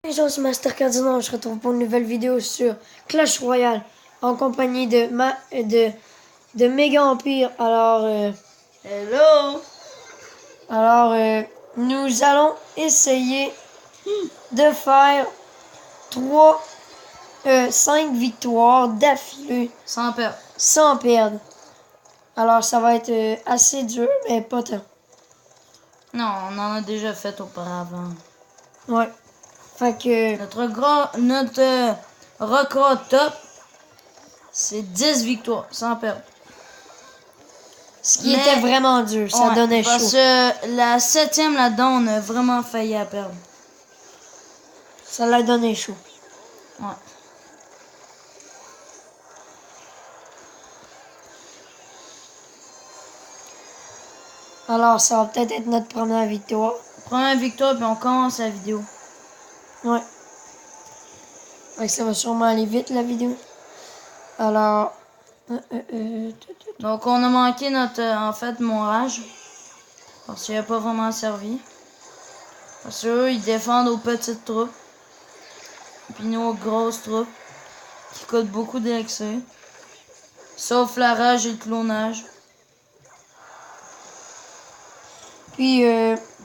Bonjour, c'est Master Cardinal. Je retrouve pour une nouvelle vidéo sur Clash Royale en compagnie de Méga Empire. Hello! Nous allons essayer de faire 5 victoires d'affilée Sans peur. sans perdre. Alors, ça va être assez dur, mais pas tant. Non, on en a déjà fait auparavant. Ouais. Fait que, Notre record top, c'est 10 victoires, sans perdre. ce qui était vraiment dur, ça Ouais, donnait parce chaud. que la 7e là-dedans, on a vraiment failli à perdre. Ça l'a donné chaud. Ouais. Alors, ça va peut-être être notre première victoire. Première victoire, puis on commence la vidéo. Ouais. Fait que ça va sûrement aller vite, la vidéo. Alors... Donc, on a manqué en fait, mon rage. Parce qu'il n'a pas vraiment servi. Parce qu'eux, ils défendent aux petites troupes. Puis nous, aux grosses troupes. Qui coûtent beaucoup d'élixir. Sauf la rage et le clonage. Puis,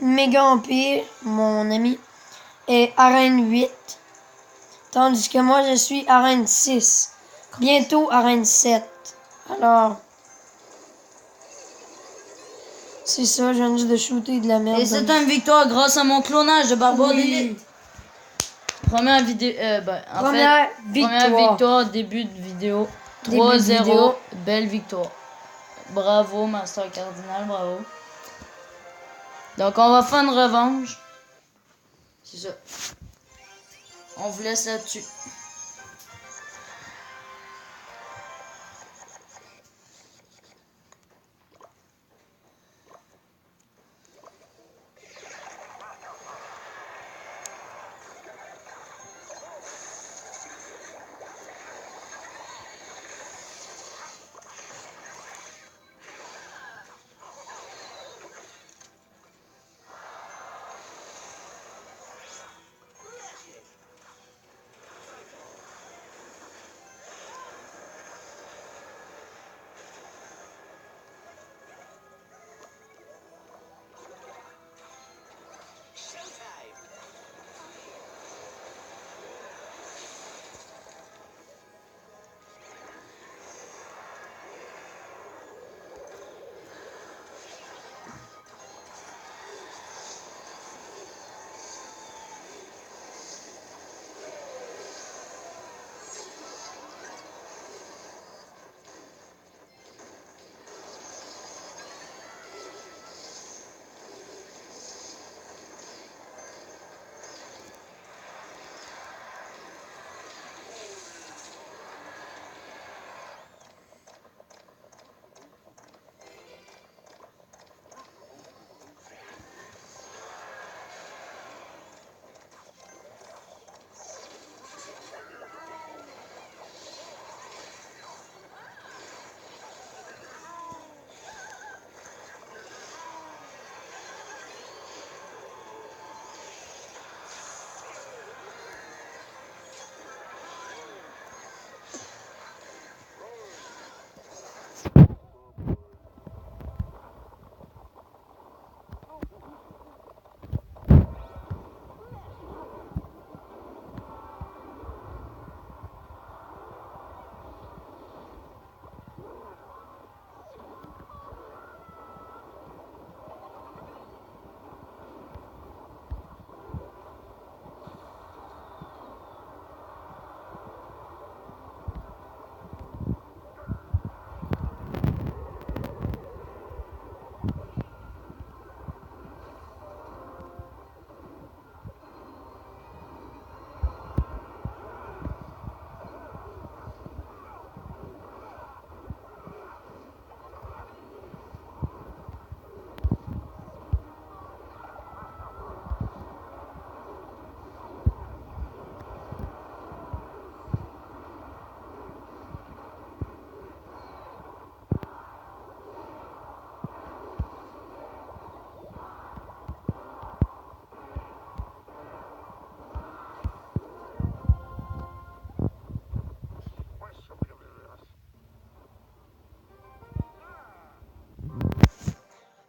Méga Empire, mon ami, est arène 8. Tandis que moi, je suis arène 6. Bientôt arène 7. Alors... C'est ça, je viens juste de shooter de la merde. Et c'est une victoire grâce à mon clonage de Barbaud Oui. d'élite. Première vidéo. Première première victoire. victoire, début de vidéo. Début de 3-0. vidéo. Belle victoire. Bravo, Master Cardinal, bravo. Donc, on va faire une revanche. C'est ça. On vous laisse là-dessus.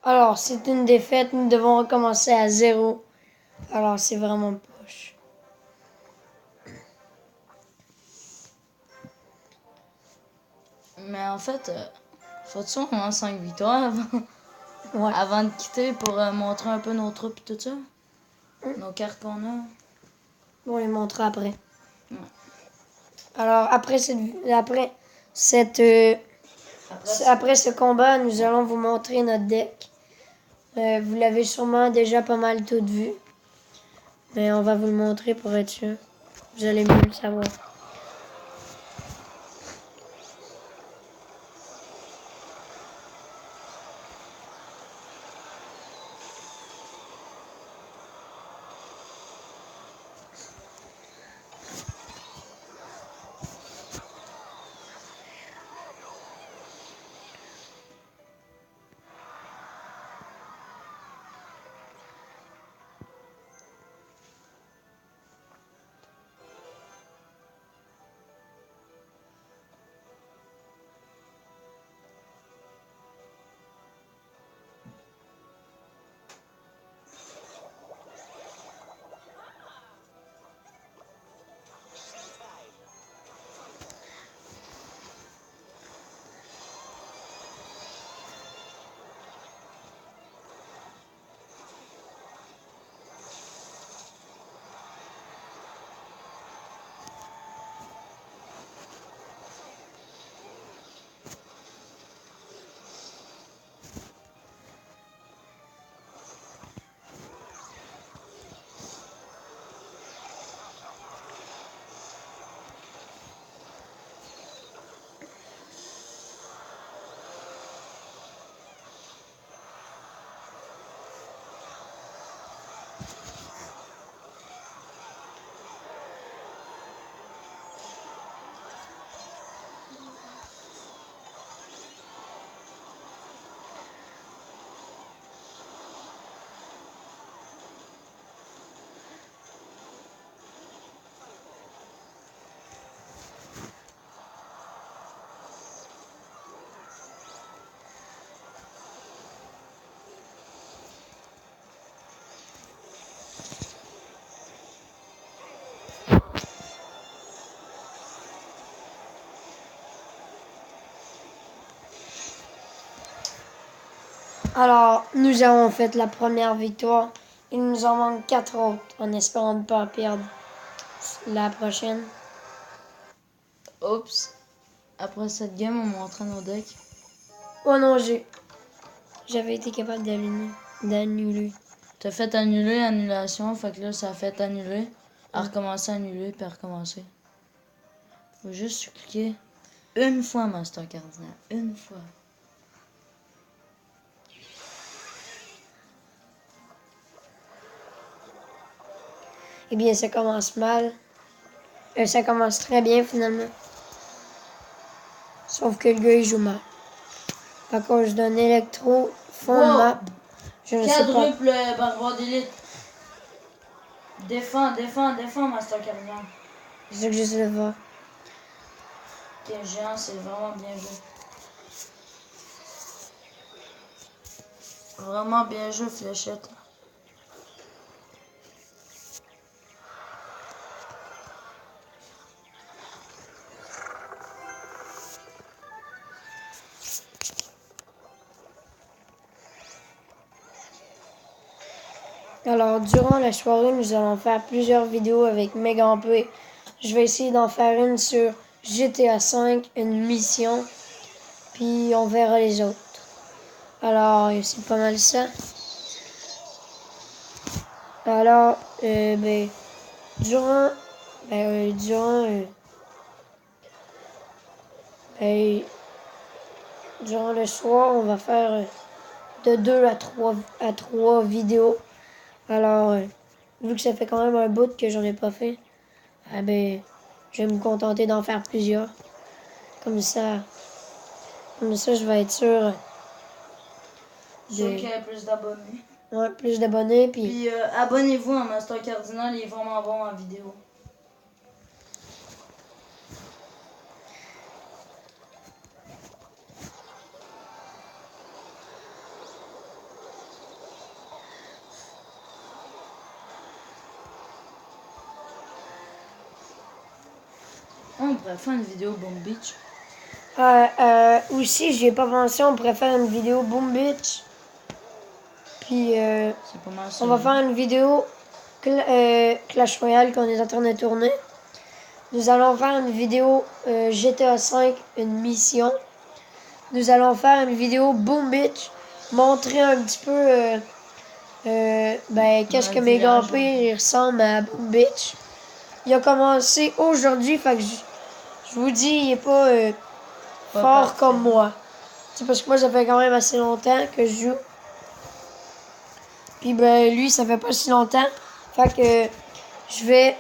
Alors, c'est une défaite. Nous devons recommencer à 0. Alors, c'est vraiment poche. Mais en fait, faut-tu qu'on ait 5 victoires avant, Ouais. avant de quitter pour montrer un peu nos troupes et tout ça? Nos cartes qu'on a. On les montrera après. Ouais. Alors, après ce combat, nous allons vous montrer notre deck. Vous l'avez sûrement déjà pas mal tout vu. Mais on va vous le montrer pour être sûr. Vous allez mieux le savoir. Alors, nous avons fait la première victoire. Il nous en manque 4 autres, en espérant ne pas perdre la prochaine. Oups. Après cette game, on montre nos decks. Oh non, j'avais été capable d'annuler. T'as fait annuler, annulation, fait que là, ça a fait annuler. À recommencer, annuler, puis à recommencer. Faut juste cliquer une fois, Master Cardinal. Une fois. Eh bien, ça commence mal. Ça commence très bien, finalement. Sauf que le gars, il joue mal. À cause d'un électro fond de Wow. map. Je ne sais pas. Quadruple barbare d'élite. Défends, Master Cardinal. C'est ça que j'essaie de voir. Ok, géant, c'est vraiment bien joué. Vraiment bien joué, fléchette. Alors, durant la soirée, nous allons faire plusieurs vidéos avec Megampé. Je vais essayer d'en faire une sur GTA V, une mission. Puis on verra les autres. Alors, c'est pas mal ça. Alors, durant, ben, durant, ben, durant le soir, on va faire de 2 à 3 vidéos. Alors, vu que ça fait quand même un bout que j'en ai pas fait, je vais me contenter d'en faire plusieurs. Comme ça, je vais être sûr Sûr qu'il y a plus d'abonnés. Ouais, plus d'abonnés. Puis abonnez-vous à Master Cardinal, il est vraiment bon en vidéo. On pourrait faire une vidéo Boom Beach. Aussi, j'y ai pas pensé, on pourrait faire une vidéo Boom Beach. Puis, C'est pas mal ça. on va faire une vidéo Clash Royale qu'on est en train de tourner. Nous allons faire une vidéo GTA V, une mission. Nous allons faire une vidéo Boom Beach, montrer un petit peu qu'est-ce que Mega Empire ressemble à Boom Beach. Il a commencé aujourd'hui, fait que je vous dis, il est pas fort parfait. comme moi. C'est parce que moi, ça fait quand même assez longtemps que je joue. Puis lui, ça fait pas si longtemps. Fait que je vais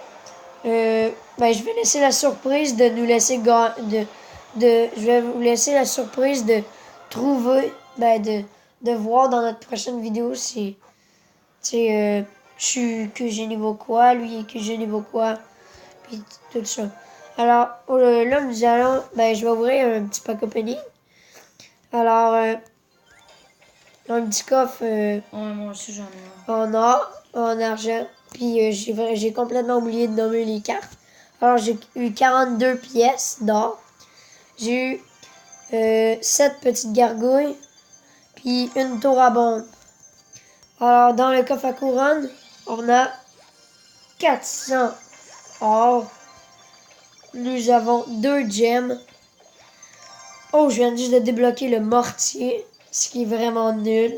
laisser la surprise de nous laisser je vais vous laisser la surprise de trouver, de voir dans notre prochaine vidéo si je suis que j'ai niveau quoi, lui que j'ai niveau quoi, puis tout ça. Alors là, nous allons, je vais ouvrir un petit pack opening. Alors, un petit coffre Ouais, moi aussi j'en ai un. en or, en argent. Puis j'ai complètement oublié de nommer les cartes. Alors j'ai eu 42 pièces d'or. J'ai eu 7 petites gargouilles. Puis une tour à bombe. Alors dans le coffre à couronne, on a 400 or. Nous avons 2 gemmes. Oh, je viens juste de débloquer le mortier, ce qui est vraiment nul.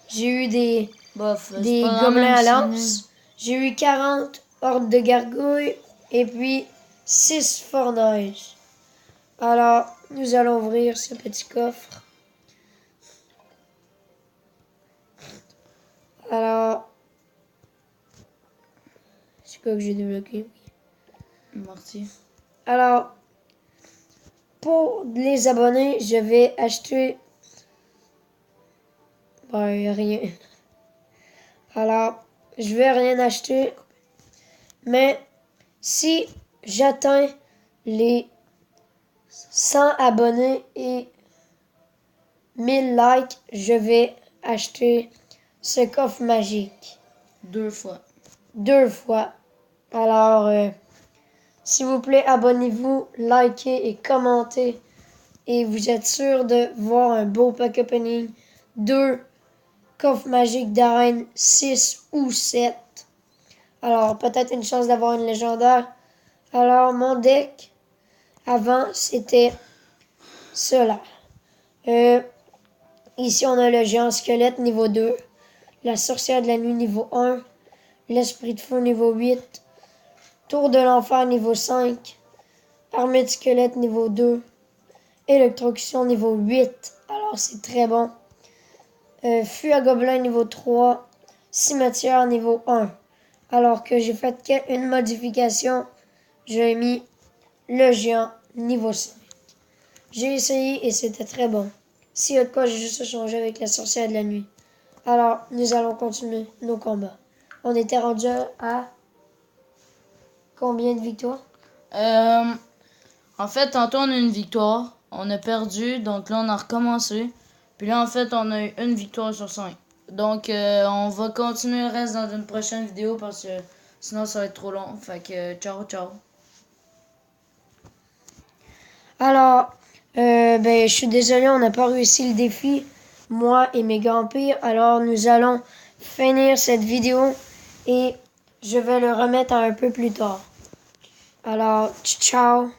J'ai eu des gobelins à lance. J'ai eu 40 hordes de gargouilles et puis 6 fournaises. Alors, nous allons ouvrir ce petit coffre. Alors, c'est quoi que j'ai débloqué? Mortier. Alors, pour les abonnés, je vais acheter... rien. Alors, je vais rien acheter. Mais si j'atteins les 100 abonnés et 1000 likes, je vais acheter ce coffre magique. 2 fois. 2 fois. Alors, s'il vous plaît, abonnez-vous, likez et commentez. Et vous êtes sûr de voir un beau pack opening. 2 coffres magiques d'arène, 6 ou 7. Alors, peut-être une chance d'avoir une légendaire. Alors, mon deck, avant, c'était cela. Ici, on a le géant squelette niveau 2, la sorcière de la nuit niveau 1, l'esprit de feu niveau 8, tour de l'enfer niveau 5, armée de squelette niveau 2, électrocution niveau 8. Alors, c'est très bon. Fût à gobelin niveau 3, cimetière niveau 1. Alors que j'ai fait une modification, j'ai mis le géant niveau 5. J'ai essayé et c'était très bon. S'il y a de quoi, j'ai juste changé avec la sorcière de la nuit. Alors, nous allons continuer nos combats. On était rendu à combien de victoires? En fait, tantôt on a une victoire. On a perdu, donc là on a recommencé. Puis là, en fait, on a eu une victoire sur 5. Donc, on va continuer le reste dans une prochaine vidéo parce que sinon ça va être trop long. Fait que, ciao, ciao. Alors, je suis désolé, on n'a pas réussi le défi, moi et Mega Empire. Alors, nous allons finir cette vidéo et je vais le remettre un peu plus tard. Alors, ciao.